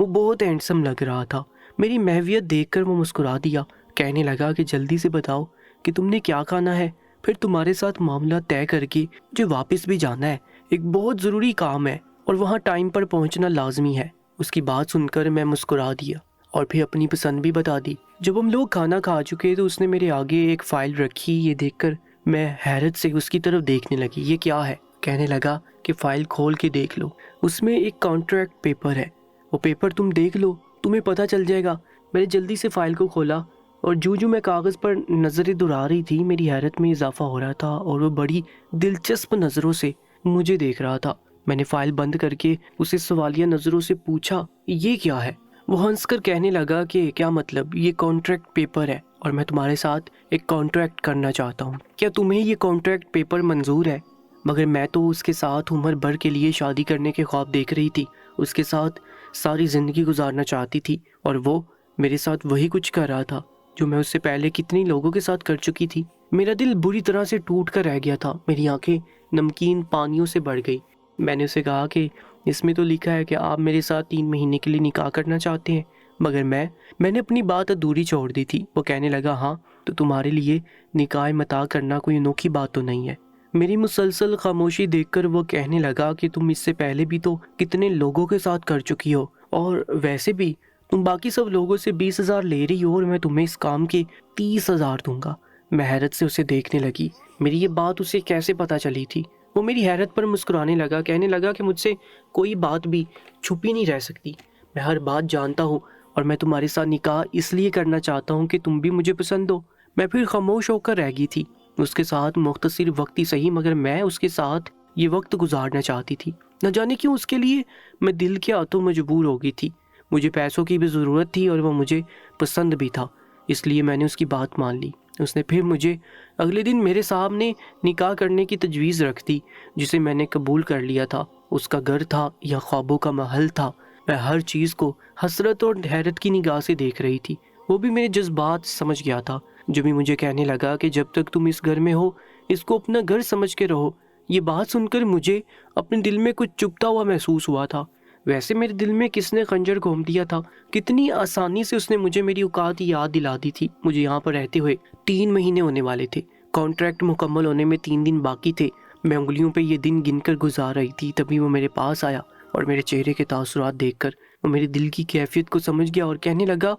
وہ بہت ہینڈسم لگ رہا تھا۔ میری محویت دیکھ کر وہ مسکرا دیا، کہنے لگا کہ جلدی سے بتاؤ کہ تم نے کیا کھانا ہے، پھر تمہارے ساتھ معاملہ طے کر کے مجھے واپس بھی جانا ہے، ایک بہت ضروری کام ہے اور وہاں ٹائم پر پہنچنا لازمی ہے۔ اس کی بات سن کر میں مسکرا دیا اور پھر اپنی پسند بھی بتا دی۔ جب ہم لوگ کھانا کھا چکے تو اس نے میرے آگے ایک فائل رکھی، یہ دیکھ کر میں حیرت سے اس کی طرف دیکھنے لگی۔ یہ کیا ہے؟ کہنے لگا کہ فائل کھول کے دیکھ لو، اس میں ایک کانٹریکٹ پیپر ہے، وہ پیپر تم دیکھ لو، تمہیں پتہ چل جائے گا۔ میں نے جلدی سے فائل کو کھولا اور جو میں کاغذ پر نظریں دورا رہی تھی، میری حیرت میں اضافہ ہو رہا تھا اور وہ بڑی دلچسپ نظروں سے مجھے دیکھ رہا تھا۔ میں نے فائل بند کر کے اسے سوالیہ نظروں سے پوچھا، یہ کیا ہے؟ وہ ہنس کر کہنے لگا کہ کیا مطلب؟ یہ کانٹریکٹ پیپر ہے اور میں تمہارے ساتھ ایک کانٹریکٹ کرنا چاہتا ہوں، کیا تمہیں یہ کانٹریکٹ پیپر منظور ہے؟ مگر میں تو اس کے ساتھ عمر بھر کے لیے شادی کرنے کے خواب دیکھ رہی تھی، اس کے ساتھ ساری زندگی گزارنا چاہتی تھی، اور وہ میرے ساتھ وہی کچھ کر رہا تھا جو میں اس سے پہلے کتنی لوگوں کے ساتھ کر چکی تھی۔ میرا دل بری طرح سے ٹوٹ کر رہ گیا تھا، میری آنکھیں نمکین پانیوں سے بڑھ گئی۔ میں نے اسے کہا کہ اس میں تو لکھا ہے کہ آپ میرے ساتھ 3 مہینے کے لیے نکاح کرنا چاہتے ہیں، مگر میں نے اپنی بات ادھوری چھوڑ دی تھی۔ وہ کہنے لگا، ہاں تو تمہارے لیے نکاح متاع کرنا کوئی انوکھی بات تو نہیں ہے۔ میری مسلسل خاموشی دیکھ کر وہ کہنے لگا کہ تم اس سے پہلے بھی تو کتنے لوگوں کے ساتھ کر چکی ہو، اور ویسے بھی تم باقی سب لوگوں سے 20,000 لے رہی ہو اور میں تمہیں اس کام کے 30,000 دوں گا۔ میں حیرت سے اسے دیکھنے لگی، میری یہ بات اسے کیسے پتہ چلی تھی؟ وہ میری حیرت پر مسکرانے لگا، کہنے لگا کہ مجھ سے کوئی بات بھی چھپی نہیں رہ سکتی، میں ہر بات جانتا ہوں اور میں تمہارے ساتھ نکاح اس لیے کرنا چاہتا ہوں کہ تم بھی مجھے پسند ہو۔ میں پھر خاموش ہو کر رہ گئی تھی۔ اس کے ساتھ مختصر وقت ہی صحیح، مگر میں اس کے ساتھ یہ وقت گزارنا چاہتی تھی۔ نہ جانے کیوں اس کے لیے میں دل کے ہاتھوں مجبور ہو گئی تھی۔ مجھے پیسوں کی بھی ضرورت تھی اور وہ مجھے پسند بھی تھا، اس لیے میں نے اس کی بات مان لی۔ اس نے پھر مجھے اگلے دن میرے سامنے نکاح کرنے کی تجویز رکھ دی، جسے میں نے قبول کر لیا تھا۔ اس کا گھر تھا یا خوابوں کا محل تھا، میں ہر چیز کو حسرت اور حیرت کی نگاہ سے دیکھ رہی تھی۔ وہ بھی میرے جذبات سمجھ گیا تھا، جو بھی مجھے کہنے لگا کہ جب تک تم اس گھر میں ہو اس کو اپنا گھر سمجھ کے رہو۔ یہ بات سن کر مجھے اپنے دل میں کچھ چبھتا ہوا محسوس ہوا تھا۔ ویسے میرے دل میں کس نے خنجر گھوم دیا تھا؟ کتنی آسانی سے اس نے مجھے میری اوقات یاد دلا دی تھی۔ مجھے یہاں پر رہتے ہوئے 3 مہینے ہونے والے تھے، کانٹریکٹ مکمل ہونے میں 3 دن باقی تھے۔ میں انگلیوں پہ یہ دن گن کر گزار رہی تھی، تبھی وہ میرے پاس آیا اور میرے چہرے کے تاثرات دیکھ کر وہ میری دل کی کیفیت کو سمجھ گیا اور کہنے لگا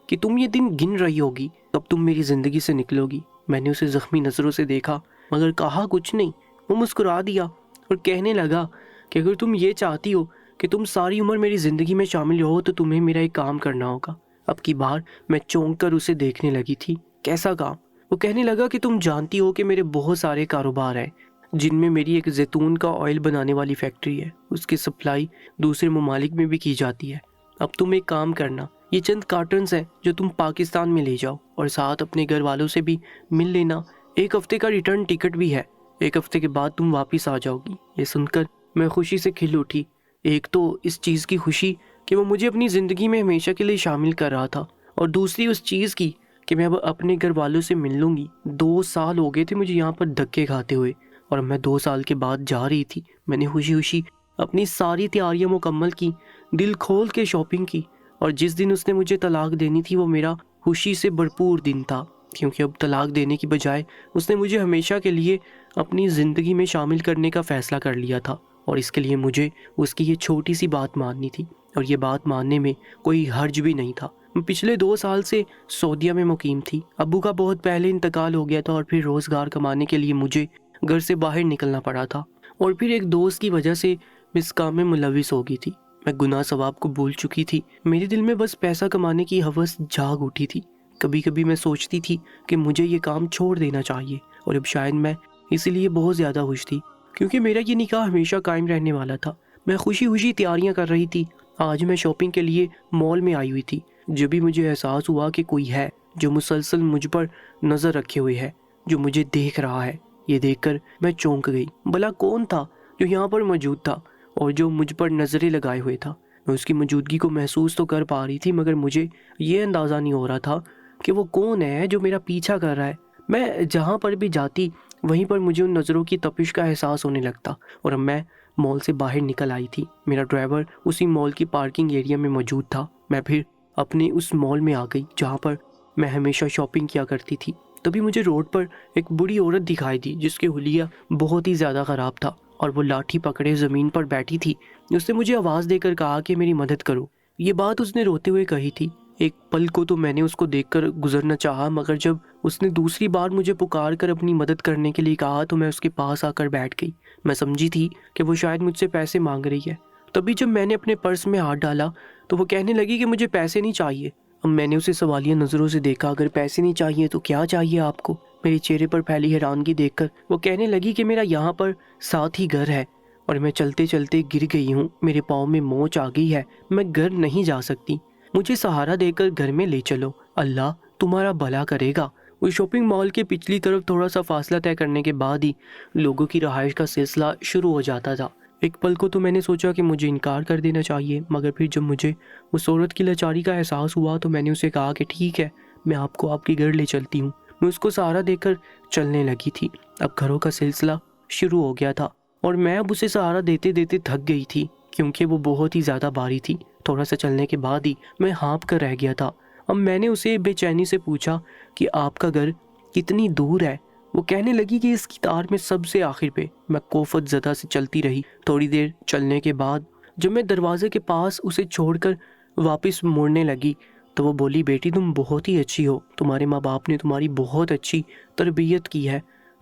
کہ تم یہ دن گن رہی ہوگی، کب تم میری زندگی سے نکلو گی۔ میں نے اسے زخمی نظروں سے دیکھا مگر کہا کچھ نہیں۔ وہ مسکرا دیا اور کہنے لگا کہ اگر تم یہ چاہتی ہو کہ تم ساری عمر میری زندگی میں شامل ہو تو تمہیں میرا ایک کام کرنا ہوگا۔ اب کی بار میں چونک کر اسے دیکھنے لگی تھی۔ کیسا کام؟ وہ کہنے لگا کہ تم جانتی ہو کہ میرے بہت سارے کاروبار ہیں، جن میں میری ایک زیتون کا آئل بنانے والی فیکٹری ہے، اس کی سپلائی دوسرے ممالک میں بھی کی جاتی ہے۔ اب تم ایک کام کرنا، یہ چند کارٹنز ہیں جو تم پاکستان میں لے جاؤ اور ساتھ اپنے گھر والوں سے بھی مل لینا۔ 1 ہفتے کا ریٹرن ٹکٹ بھی ہے، 1 ہفتے کے بعد تم واپس آ جاؤ گی۔ یہ سن کر میں خوشی سے کھل اٹھی، ایک تو اس چیز کی خوشی کہ وہ مجھے اپنی زندگی میں ہمیشہ کے لیے شامل کر رہا تھا، اور دوسری اس چیز کی کہ میں اب اپنے گھر والوں سے مل لوں گی۔ 2 سال ہو گئے تھے مجھے یہاں پر دھکے کھاتے ہوئے، اور میں 2 سال کے بعد جا رہی تھی۔ میں نے خوشی خوشی اپنی ساری تیاریاں مکمل کی، دل کھول کے شاپنگ کی، اور جس دن اس نے مجھے طلاق دینی تھی وہ میرا خوشی سے بھرپور دن تھا، کیونکہ اب طلاق دینے کی بجائے اس نے مجھے ہمیشہ کے لیے اپنی زندگی میں شامل کرنے کا فیصلہ کر لیا تھا، اور اس کے لیے مجھے اس کی یہ چھوٹی سی بات ماننی تھی، اور یہ بات ماننے میں کوئی حرج بھی نہیں تھا۔ میں پچھلے 2 سال سے سعودیہ میں مقیم تھی۔ ابو کا بہت پہلے انتقال ہو گیا تھا، اور پھر روزگار کمانے کے لیے مجھے گھر سے باہر نکلنا پڑا تھا، اور پھر ایک دوست کی وجہ سے میں اس کام میں ملوث ہو گئی تھی۔ میں گناہ ثواب کو بھول چکی تھی، میرے دل میں بس پیسہ کمانے کی ہوس جاگ اٹھی تھی۔ کبھی کبھی میں سوچتی تھی کہ مجھے یہ کام چھوڑ دینا چاہیے، اور اب شاید میں اسی لیے بہت زیادہ خوش تھی، کیونکہ میرا یہ نکاح ہمیشہ قائم رہنے والا تھا۔ میں خوشی خوشی تیاریاں کر رہی تھی۔ آج میں شاپنگ کے لیے مال میں آئی ہوئی تھی، جب بھی مجھے احساس ہوا کہ کوئی ہے جو مسلسل مجھ پر نظر رکھے ہوئے ہے، جو مجھے دیکھ رہا ہے۔ یہ دیکھ کر میں چونک گئی۔ بھلا کون تھا جو یہاں پر موجود تھا اور جو مجھ پر نظریں لگائے ہوئے تھا؟ میں اس کی موجودگی کو محسوس تو کر پا رہی تھی، مگر مجھے یہ اندازہ نہیں ہو رہا تھا کہ وہ کون ہے جو میرا پیچھا کر رہا ہے۔ میں جہاں پر بھی جاتی وہیں پر مجھے ان نظروں کی تپش کا احساس ہونے لگتا، اور اب میں مال سے باہر نکل آئی تھی۔ میرا ڈرائیور اسی مال کی پارکنگ ایریا میں موجود تھا۔ میں پھر اپنے اس مال میں آ گئی جہاں پر میں ہمیشہ شاپنگ کیا کرتی تھی۔ تبھی مجھے روڈ پر ایک بوڑھی عورت دکھائی دی جس کے حلیہ بہت ہی زیادہ خراب تھا اور وہ لاٹھی پکڑے زمین پر بیٹھی تھی۔ اس نے مجھے آواز دے کر کہا کہ میری مدد کرو۔ یہ بات اس نے روتے ہوئے کہی تھی۔ ایک پل کو تو میں نے اس کو دیکھ کر گزرنا چاہا، مگر جب اس نے دوسری بار مجھے پکار کر اپنی مدد کرنے کے لیے کہا تو میں اس کے پاس آ کر بیٹھ گئی۔ میں سمجھی تھی کہ وہ شاید مجھ سے پیسے مانگ رہی ہے۔ تبھی جب میں نے اپنے پرس میں ہاتھ ڈالا تو وہ کہنے لگی کہ مجھے پیسے نہیں چاہیے۔ اب میں نے اسے سوالیہ نظروں سے دیکھا، اگر پیسے نہیں چاہیے تو کیا چاہیے آپ کو؟ میرے چہرے پر پھیلی حیرانگی دیکھ کر وہ کہنے لگی کہ میرا یہاں پر ساتھ ہی گھر ہے اور میں چلتے چلتے گر گئی ہوں، میرے پاؤں میں موچ آ گئی ہے، میں گھر نہیں جا سکتی، مجھے سہارا دے کر گھر میں لے چلو، اللہ تمہارا بھلا کرے گا۔ وہ شاپنگ مال کے پچھلی طرف تھوڑا سا فاصلہ طے کرنے کے بعد ہی لوگوں کی رہائش کا سلسلہ شروع ہو جاتا تھا۔ ایک پل کو تو میں نے سوچا کہ مجھے انکار کر دینا چاہیے، مگر پھر جب مجھے اس عورت کی لاچاری کا احساس ہوا تو میں نے اسے کہا کہ ٹھیک ہے، میں آپ کو آپ کے گھر لے چلتی ہوں۔ میں اس کو سہارا دے کر چلنے لگی تھی۔ اب گھروں کا سلسلہ شروع ہو گیا تھا اور میں اب اسے سہارا دیتے دیتے تھک گئی تھی کیونکہ وہ بہت ہی زیادہ بھاری تھی۔ تھوڑا سا چلنے کے بعد ہی میں ہانپ کر رہ گیا تھا۔ اب میں نے اسے بے چینی سے پوچھا کہ آپ کا گھر کتنی دور ہے؟ وہ کہنے لگی کہ اس قطار میں سب سے آخر پہ۔ میں کوفت زدہ سے چلتی رہی۔ تھوڑی دیر چلنے کے بعد جب میں دروازے کے پاس اسے چھوڑ کر واپس مڑنے لگی تو وہ بولی، بیٹی تم بہت ہی اچھی ہو، تمہارے ماں باپ نے تمہاری بہت اچھی تربیت کی ہے،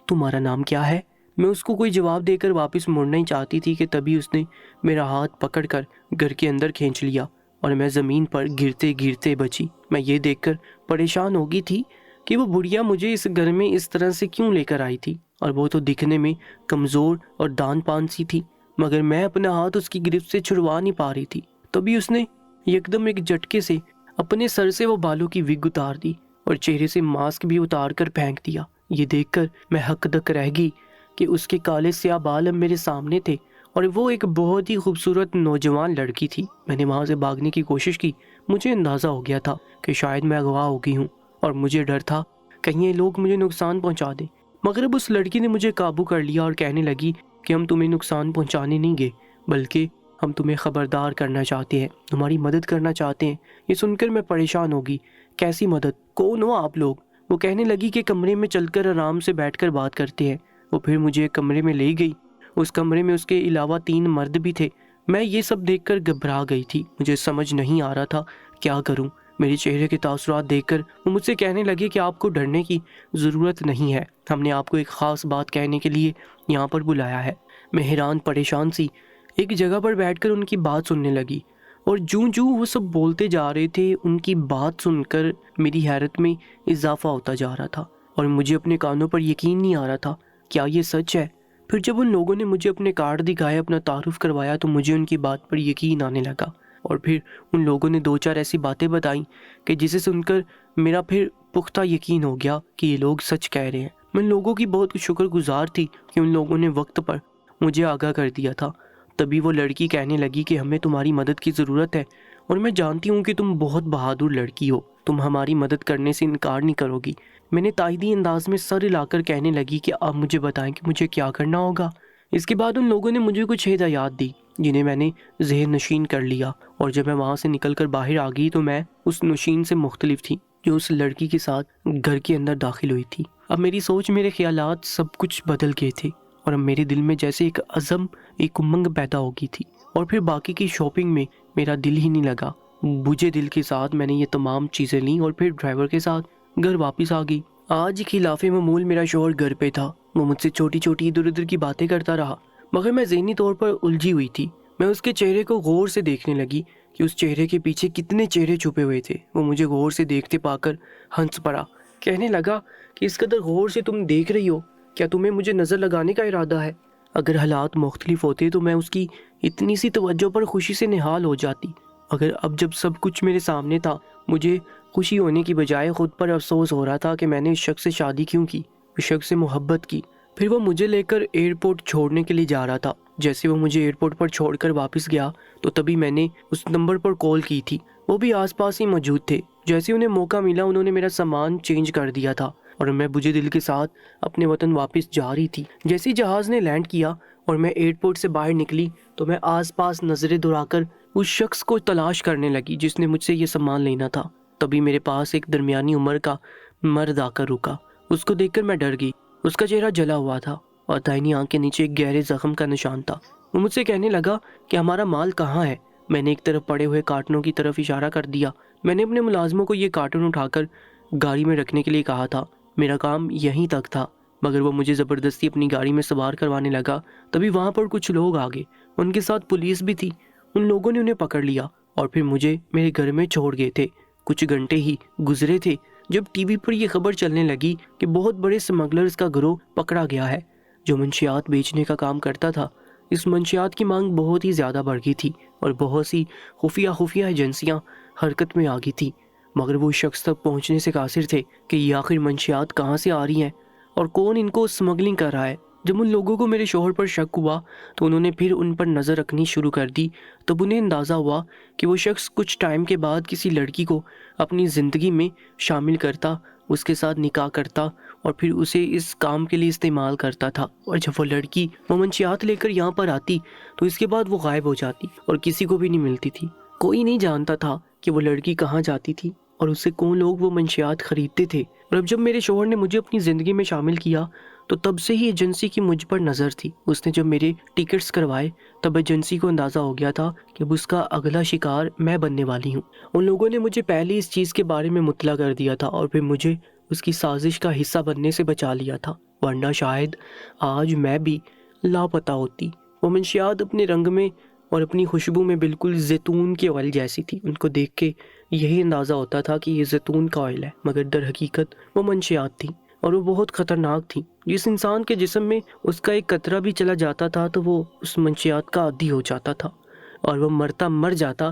تمہارا نام کیا ہے؟ میں اس کو کوئی جواب دے کر واپس مڑنا ہی چاہتی تھی کہ تبھی اس نے میرا ہاتھ پکڑ کر گھر کے اندر کھینچ لیا اور میں زمین پر گرتے گرتے بچی۔ میں یہ دیکھ کر پریشان ہو گئی تھی کہ وہ بڑھیا مجھے اس گھر میں اس طرح سے کیوں لے کر آئی تھی، اور وہ تو دکھنے میں کمزور اور دان پان سی تھی، مگر میں اپنا ہاتھ اس کی گرفت سے چھڑوا نہیں پا رہی تھی۔ تبھی اس نے یکدم ایک جھٹکے سے اپنے سر سے وہ بالوں کی وگ اتار دی اور چہرے سے ماسک بھی اتار کر پھینک دیا۔ یہ دیکھ کر میں حق دک رہ گئی کہ اس کے کالے سیاہ بال اب میرے سامنے تھے اور وہ ایک بہت ہی خوبصورت نوجوان لڑکی تھی۔ میں نے وہاں سے بھاگنے کی کوشش کی۔ مجھے اندازہ ہو گیا تھا کہ شاید میں اغوا ہو گئی ہوں اور مجھے ڈر تھا کہیں یہ لوگ مجھے نقصان پہنچا دیں، مگر اب اس لڑکی نے مجھے قابو کر لیا اور کہنے لگی کہ ہم تمہیں نقصان پہنچانے نہیں گئے، بلکہ ہم تمہیں خبردار کرنا چاہتے ہیں، تمہاری مدد کرنا چاہتے ہیں۔ یہ سن کر میں پریشان ہوگی، کیسی مدد؟ کون ہو آپ لوگ؟ وہ کہنے لگی کہ کمرے میں چل کر آرام سے بیٹھ کر بات کرتے ہیں۔ وہ پھر مجھے ایک کمرے میں لے گئی۔ اس کمرے میں اس کے علاوہ 3 مرد بھی تھے۔ میں یہ سب دیکھ کر گھبرا گئی تھی، مجھے سمجھ نہیں آ رہا تھا کیا کروں۔ میرے چہرے کے تاثرات دیکھ کر وہ مجھ سے کہنے لگے کہ آپ کو ڈرنے کی ضرورت نہیں ہے، ہم نے آپ کو ایک خاص بات کہنے کے لیے یہاں پر بلایا ہے۔ میں حیران پریشان سی ایک جگہ پر بیٹھ کر ان کی بات سننے لگی، اور جوں جوں وہ سب بولتے جا رہے تھے ان کی بات سن کر میری حیرت میں اضافہ ہوتا جا رہا تھا اور مجھے اپنے کانوں پر یقین نہیں آ رہا تھا، کیا یہ سچ ہے؟ پھر جب ان لوگوں نے مجھے اپنے کارڈ دکھائے، اپنا تعارف کروایا تو مجھے ان کی بات پر یقین آنے لگا، اور پھر ان لوگوں نے 2-4 ایسی باتیں بتائیں کہ جسے سن کر میرا پھر پختہ یقین ہو گیا کہ یہ لوگ سچ کہہ رہے ہیں۔ میں ان لوگوں کی بہت شکر گزار تھی کہ ان لوگوں نے وقت پر مجھے آگاہ کر دیا تھا۔ تبھی وہ لڑکی کہنے لگی کہ ہمیں تمہاری مدد کی ضرورت ہے، اور میں جانتی ہوں کہ تم بہت بہادر لڑکی ہو، تم ہماری مدد کرنے سے انکار نہیں کرو گی۔ میں نے تائیدی انداز میں سر ہلا کر کہنے لگی کہ آپ مجھے بتائیں کہ مجھے کیا کرنا ہوگا۔ اس کے بعد ان لوگوں نے مجھے کچھ ہدایات دی جنہیں میں نے ذہن نشین کر لیا، اور جب میں وہاں سے نکل کر باہر آ گئی تو میں اس نشین سے مختلف تھی جو اس لڑکی کے ساتھ گھر کے اندر داخل ہوئی تھی۔ اب میری سوچ، میرے خیالات سب کچھ بدل گئے تھے، اور اب میرے دل میں جیسے ایک عزم، ایک امنگ پیدا ہو گئی تھی، اور پھر باقی کی شاپنگ میں میرا دل ہی نہیں لگا۔ بوجھے دل کے ساتھ میں نے یہ تمام چیزیں لیں اور پھر ڈرائیور کے ساتھ گھر واپس آ گئی۔ آج خلاف معمول میرا شوہر گھر پہ تھا۔ وہ مجھ سے چھوٹی چھوٹی ادھر ادھر کی باتیں کرتا رہا، مگر میں ذہنی طور پر الجھی ہوئی تھی۔ میں اس کے چہرے کو غور سے دیکھنے لگی کہ اس چہرے کے پیچھے کتنے چہرے چھپے ہوئے تھے۔ وہ مجھے غور سے دیکھتے پا کر ہنس پڑا، کہنے لگا کہ اس قدر غور سے تم دیکھ رہی ہو، کیا تمہیں مجھے نظر لگانے کا ارادہ ہے؟ اگر حالات مختلف ہوتے تو میں اس کی اتنی سی توجہ پر خوشی سے نہال ہو جاتی، مگر اب جب سب کچھ میرے سامنے تھا، مجھے خوشی ہونے کی بجائے خود پر افسوس ہو رہا تھا کہ میں نے اس شخص سے شادی کیوں کی، اس شخص سے محبت کی۔ پھر وہ مجھے لے کر ایئرپورٹ چھوڑنے کے لیے جا رہا تھا۔ جیسے وہ مجھے ایئرپورٹ پر چھوڑ کر واپس گیا تو تبھی میں نے اس نمبر پر کال کی تھی، وہ بھی آس پاس ہی موجود تھے۔ جیسے انہیں موقع ملا انہوں نے میرا سامان چینج کر دیا تھا، اور میں بجھے دل کے ساتھ اپنے وطن واپس جا رہی تھی۔ جیسے جہاز نے لینڈ کیا اور میں ایئرپورٹ سے باہر نکلی تو میں آس پاس نظریں دوڑا کر اس شخص کو تلاش کرنے لگی جس نے مجھ سے یہ سامان لینا تھا۔ تبھی میرے پاس ایک درمیانی عمر کا مرد آ کر رکا۔ اس کو دیکھ کر میں ڈر گئی۔ اس کا چہرہ جلا ہوا تھا اور دائنی آنکھ کے نیچے ایک گہرے زخم کا نشان تھا۔ وہ مجھ سے کہنے لگا کہ ہمارا مال کہاں ہے؟ میں نے ایک طرف پڑے ہوئے کارٹنوں کی طرف اشارہ کر دیا۔ میں نے اپنے ملازموں کو یہ کارٹن اٹھا کر گاڑی میں رکھنے کے لیے کہا تھا۔ میرا کام یہیں تک تھا، مگر وہ مجھے زبردستی اپنی گاڑی میں سوار کروانے لگا۔ تبھی وہاں پر کچھ لوگ آ گئے، ان کے ساتھ پولیس بھی تھی۔ ان لوگوں نے انہیں پکڑ لیا اور پھر مجھے میرے گھر میں چھوڑ گئے تھے۔ کچھ گھنٹے ہی گزرے تھے جب ٹی وی پر یہ خبر چلنے لگی کہ بہت بڑے سمگلرز کا گروہ پکڑا گیا ہے جو منشیات بیچنے کا کام کرتا تھا۔ اس منشیات کی مانگ بہت ہی زیادہ بڑھ گئی تھی اور بہت سی خفیہ ایجنسیاں حرکت میں آ گئی تھی، مگر وہ شخص تک پہنچنے سے قاصر تھے کہ یہ آخر منشیات کہاں سے آ رہی ہیں اور کون ان کو اسمگلنگ کر رہا ہے۔ جب ان لوگوں کو میرے شوہر پر شک ہوا تو انہوں نے پھر ان پر نظر رکھنی شروع کر دی۔ تب انہیں اندازہ ہوا کہ وہ شخص کچھ ٹائم کے بعد کسی لڑکی کو اپنی زندگی میں شامل کرتا، اس کے ساتھ نکاح کرتا اور پھر اسے اس کام کے لیے استعمال کرتا تھا، اور جب وہ لڑکی وہ منشیات لے کر یہاں پر آتی تو اس کے بعد وہ غائب ہو جاتی اور کسی کو بھی نہیں ملتی تھی۔ کوئی نہیں جانتا تھا کہ وہ لڑکی کہاں جاتی تھی اور اس سے کون لوگ وہ منشیات خریدتے تھے۔ اور اب جب میرے شوہر نے مجھے اپنی زندگی میں شامل کیا تو تب سے ہی ایجنسی کی مجھ پر نظر تھی۔ اس نے جب میرے ٹکٹس کروائے تب ایجنسی کو اندازہ ہو گیا تھا کہ اب اس کا اگلا شکار میں بننے والی ہوں۔ ان لوگوں نے مجھے پہلے اس چیز کے بارے میں مطلع کر دیا تھا اور پھر مجھے اس کی سازش کا حصہ بننے سے بچا لیا تھا، ورنہ شاید آج میں بھی لاپتہ ہوتی۔ وہ منشیات اپنے رنگ میں اور اپنی خوشبو میں بالکل زیتون کے آئل جیسی تھی۔ ان کو دیکھ کے یہی اندازہ ہوتا تھا کہ یہ زیتون کا آئل ہے، مگر در حقیقت وہ منشیات تھیں اور وہ بہت خطرناک تھیں۔ جس انسان کے جسم میں اس کا ایک قطرہ بھی چلا جاتا تھا تو وہ اس منشیات کا عادی ہو جاتا تھا اور وہ مر جاتا،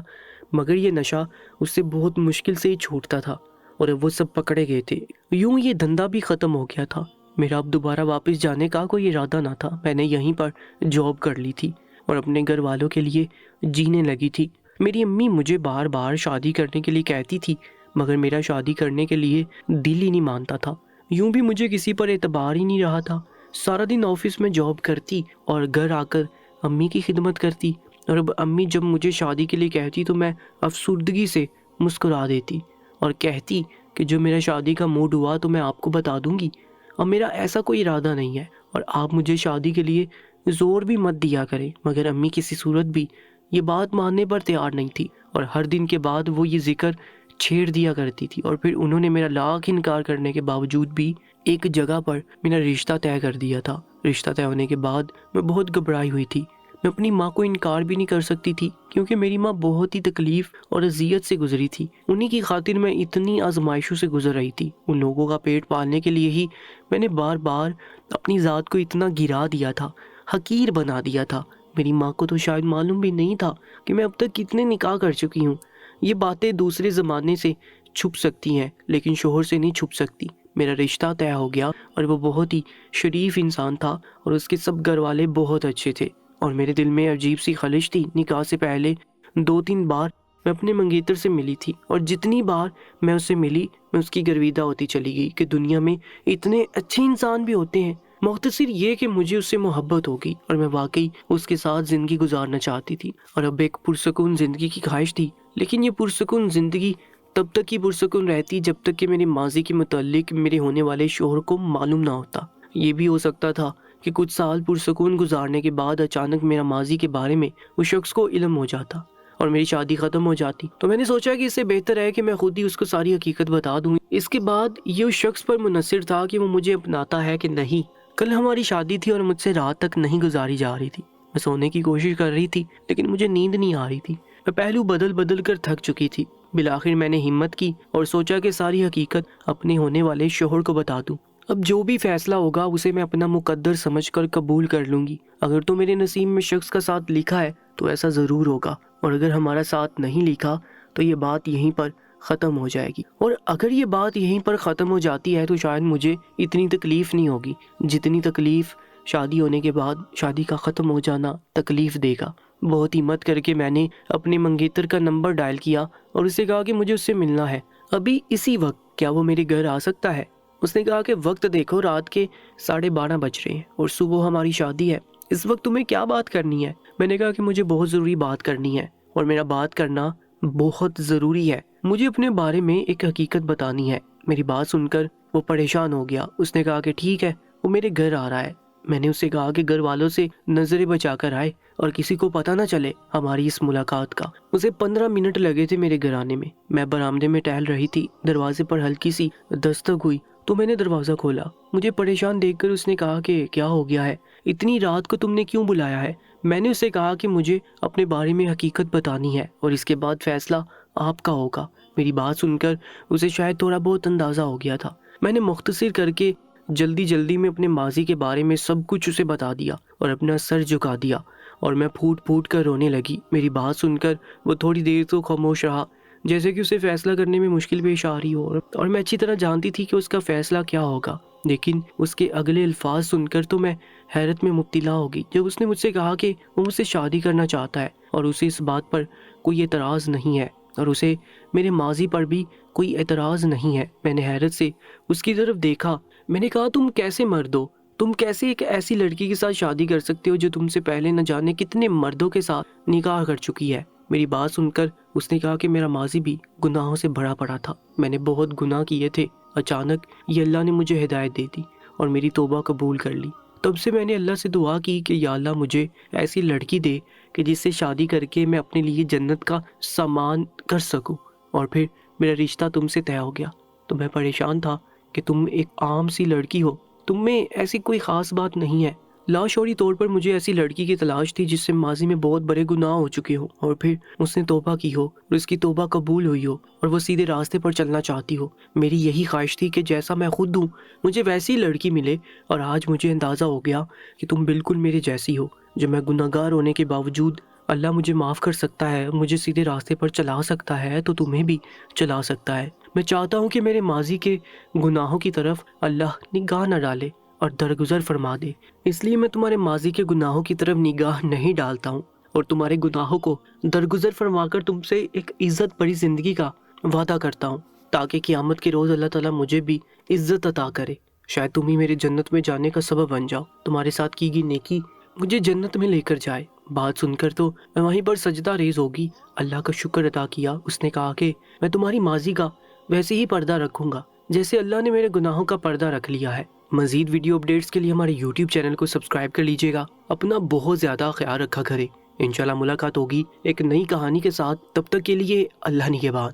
مگر یہ نشہ اس سے بہت مشکل سے ہی چھوٹتا تھا۔ اور اب وہ سب پکڑے گئے تھے، یوں یہ دھندا بھی ختم ہو گیا تھا۔ میرا اب دوبارہ واپس جانے کا کوئی ارادہ نہ تھا۔ میں نے یہیں پر جاب کر لی تھی اور اپنے گھر والوں کے لیے جینے لگی تھی۔ میری امی مجھے بار بار شادی کرنے کے لیے کہتی تھی، مگر میرا شادی کرنے کے لیے دل ہی نہیں مانتا تھا۔ یوں بھی مجھے کسی پر اعتبار ہی نہیں رہا تھا۔ سارا دن آفس میں جاب کرتی اور گھر آ کر امی کی خدمت کرتی، اور اب امی جب مجھے شادی کے لیے کہتی تو میں افسردگی سے مسکرا دیتی اور کہتی کہ جو میرا شادی کا موڈ ہوا تو میں آپ کو بتا دوں گی۔ اب میرا ایسا کوئی ارادہ نہیں ہے اور آپ مجھے شادی کے لیے زور بھی مت دیا کریں۔ مگر امی کسی صورت بھی یہ بات ماننے پر تیار نہیں تھی اور ہر دن کے بعد وہ یہ ذکر چھیڑ دیا کرتی تھی، اور پھر انہوں نے میرا لاکھ انکار کرنے کے باوجود بھی ایک جگہ پر میرا رشتہ طے کر دیا تھا۔ رشتہ طے ہونے کے بعد میں بہت گھبرائی ہوئی تھی۔ میں اپنی ماں کو انکار بھی نہیں کر سکتی تھی کیونکہ میری ماں بہت ہی تکلیف اور اذیت سے گزری تھی۔ انہی کی خاطر میں اتنی آزمائشوں سے گزر رہی تھی۔ ان لوگوں کا پیٹ پالنے کے لیے ہی میں نے بار بار اپنی ذات کو اتنا گرا دیا تھا، حقیر بنا دیا تھا۔ میری ماں کو تو شاید معلوم بھی نہیں تھا کہ میں اب تک کتنے نکاح کر چکی ہوں۔ یہ باتیں دوسرے زمانے سے چھپ سکتی ہیں لیکن شوہر سے نہیں چھپ سکتی۔ میرا رشتہ طے ہو گیا اور وہ بہت ہی شریف انسان تھا اور اس کے سب گھر والے بہت اچھے تھے، اور میرے دل میں عجیب سی خلش تھی۔ نکاح سے پہلے 2-3 بار میں اپنے منگیتر سے ملی تھی، اور جتنی بار میں اس سے ملی میں اس کی گرویدہ ہوتی چلی گئی کہ دنیا میں اتنے اچھے انسان بھی ہوتے ہیں۔ مختصر یہ کہ مجھے اس سے محبت ہو گئی اور میں واقعی اس کے ساتھ زندگی گزارنا چاہتی تھی، اور اب ایک پرسکون زندگی کی خواہش تھی۔ لیکن یہ پرسکون زندگی تب تک ہی پرسکون رہتی جب تک کہ میرے ماضی کے متعلق میرے ہونے والے شوہر کو معلوم نہ ہوتا۔ یہ بھی ہو سکتا تھا کہ کچھ سال پرسکون گزارنے کے بعد اچانک میرا ماضی کے بارے میں اس شخص کو علم ہو جاتا اور میری شادی ختم ہو جاتی۔ تو میں نے سوچا کہ اس سے بہتر ہے کہ میں خود ہی اس کو ساری حقیقت بتا دوں۔ اس کے بعد یہ اس شخص پر منحصر تھا کہ وہ مجھے اپناتا ہے کہ نہیں۔ کل ہماری شادی تھی اور مجھ سے رات تک نہیں گزاری جا رہی تھی۔ میں سونے کی کوشش کر رہی تھی لیکن مجھے نیند نہیں آ رہی تھی۔ میں پہلو بدل بدل کر تھک چکی تھی۔ بالآخر میں نے ہمت کی اور سوچا کہ ساری حقیقت اپنے ہونے والے شوہر کو بتا دوں۔ اب جو بھی فیصلہ ہوگا اسے میں اپنا مقدر سمجھ کر قبول کر لوں گی۔ اگر تو میرے نصیب میں شخص کا ساتھ لکھا ہے تو ایسا ضرور ہوگا، اور اگر ہمارا ساتھ نہیں لکھا تو یہ بات یہیں پر ختم ہو جائے گی۔ اور اگر یہ بات یہیں پر ختم ہو جاتی ہے تو شاید مجھے اتنی تکلیف نہیں ہوگی جتنی تکلیف شادی ہونے کے بعد شادی کا ختم ہو جانا تکلیف دے گا۔ بہت ہمت کر کے میں نے اپنے منگیتر کا نمبر ڈائل کیا اور اسے کہا کہ مجھے اس سے ملنا ہے ابھی اسی وقت، کیا وہ میرے گھر آ سکتا ہے؟ اس نے کہا کہ وقت دیکھو، رات کے 12:30 بج رہے ہیں اور صبح ہماری شادی ہے۔ اس وقت تمہیں کیا بات کرنی ہے؟ میں نے کہا کہ مجھے بہت ضروری بات کرنی ہے اور میرا بات کرنا بہت ضروری ہے، مجھے اپنے بارے میں ایک حقیقت بتانی ہے۔ میری بات سن کر وہ پریشان ہو گیا۔ اس نے کہا کہ ٹھیک ہے، وہ میرے گھر آ رہا ہے۔ میں نے اسے کہا کہ گھر والوں سے نظریں بچا کر آئے اور کسی کو پتہ نہ چلے ہماری اس ملاقات کا۔ اسے 15 منٹ لگے تھے میرے گھر آنے میں۔ میں برآمدے میں ٹہل رہی تھی، دروازے پر ہلکی سی دستک ہوئی تو میں نے دروازہ کھولا۔ مجھے پریشان دیکھ کر اس نے کہا کہ کیا ہو گیا ہے، اتنی رات کو تم نے کیوں بلایا ہے؟ میں نے اسے کہا کہ مجھے اپنے بارے میں حقیقت بتانی ہے اور اس کے بعد فیصلہ آپ کا ہوگا۔ میری بات سن کر اسے شاید تھوڑا بہت اندازہ ہو گیا تھا۔ میں نے مختصر کر کے جلدی میں اپنے ماضی کے بارے میں سب کچھ اسے بتا دیا اور اپنا سر جھکا دیا اور میں پھوٹ پھوٹ کر رونے لگی۔ میری بات سن کر وہ تھوڑی دیر تو خاموش رہا، جیسے کہ اسے فیصلہ کرنے میں مشکل پیش آ رہی ہو، اور میں اچھی طرح جانتی تھی کہ اس کا فیصلہ کیا ہوگا، لیکن اس کے اگلے الفاظ سن کر تو میں حیرت میں مبتلا ہو گئی جب اس نے مجھ سے کہا کہ وہ مجھ سے شادی کرنا چاہتا ہے اور اسے اس بات پر کوئی اعتراض نہیں ہے اور اسے میرے ماضی پر بھی کوئی اعتراض نہیں ہے۔ میں نے حیرت سے اس کی طرف دیکھا۔ میں نے کہا تم کیسے مرد ہو؟ تم کیسے ایک ایسی لڑکی کے ساتھ شادی کر سکتے ہو جو تم سے پہلے نہ جانے کتنے مردوں کے ساتھ نکاح کر چکی ہے؟ میری بات سن کر اس نے کہا کہ میرا ماضی بھی گناہوں سے بھرا پڑا تھا، میں نے بہت گناہ کیے تھے۔ اچانک یہ اللہ نے مجھے ہدایت دے دی اور میری توبہ قبول کر لی۔ تب سے میں نے اللہ سے دعا کی کہ یا اللہ مجھے ایسی لڑکی دے کہ جس سے شادی کر کے میں اپنے لیے جنت کا سامان کر سکوں، اور پھر میرا رشتہ تم سے طے ہو گیا۔ تو میں پریشان تھا کہ تم ایک عام سی لڑکی ہو، تم میں ایسی کوئی خاص بات نہیں ہے۔ لاشعوری طور پر مجھے ایسی لڑکی کی تلاش تھی جس سے ماضی میں بہت بڑے گناہ ہو چکے ہوں اور پھر اس نے توبہ کی ہو اور اس کی توبہ قبول ہوئی ہو اور وہ سیدھے راستے پر چلنا چاہتی ہو۔ میری یہی خواہش تھی کہ جیسا میں خود ہوں مجھے ویسی لڑکی ملے، اور آج مجھے اندازہ ہو گیا کہ تم بالکل میرے جیسی ہو۔ جو میں گناہگار ہونے کے باوجود اللہ مجھے معاف کر سکتا ہے، مجھے سیدھے راستے پر چلا سکتا ہے، تو تمہیں بھی چلا سکتا ہے۔ میں چاہتا ہوں کہ میرے ماضی کے گناہوں کی طرف اللہ نگاہ نہ ڈالے اور درگزر فرما دے، اس لیے میں تمہارے ماضی کے گناہوں کی طرف نگاہ نہیں ڈالتا ہوں اور تمہارے گناہوں کو درگزر فرما کر تم سے ایک عزت بڑی زندگی کا وعدہ کرتا ہوں، تاکہ قیامت کے روز اللہ تعالیٰ مجھے بھی عزت عطا کرے۔ شاید تم ہی میرے جنت میں جانے کا سبب بن جاؤ، تمہارے ساتھ کی گئی نیکی مجھے جنت میں لے کر جائے۔ بات سن کر تو میں وہیں پر سجدہ ریز ہوگی، اللہ کا شکر ادا کیا۔ اس نے کہا کہ میں تمہاری ماضی کا ویسے ہی پردہ رکھوں گا جیسے اللہ نے میرے گناہوں کا پردہ رکھ لیا ہے۔ مزید ویڈیو اپڈیٹس کے لیے ہمارے YouTube چینل کو سبسکرائب کر لیجیے گا۔ اپنا بہت زیادہ خیال رکھا کریں۔ انشاءاللہ ملاقات ہوگی ایک نئی کہانی کے ساتھ، تب تک کے لیے اللہ نگہبان۔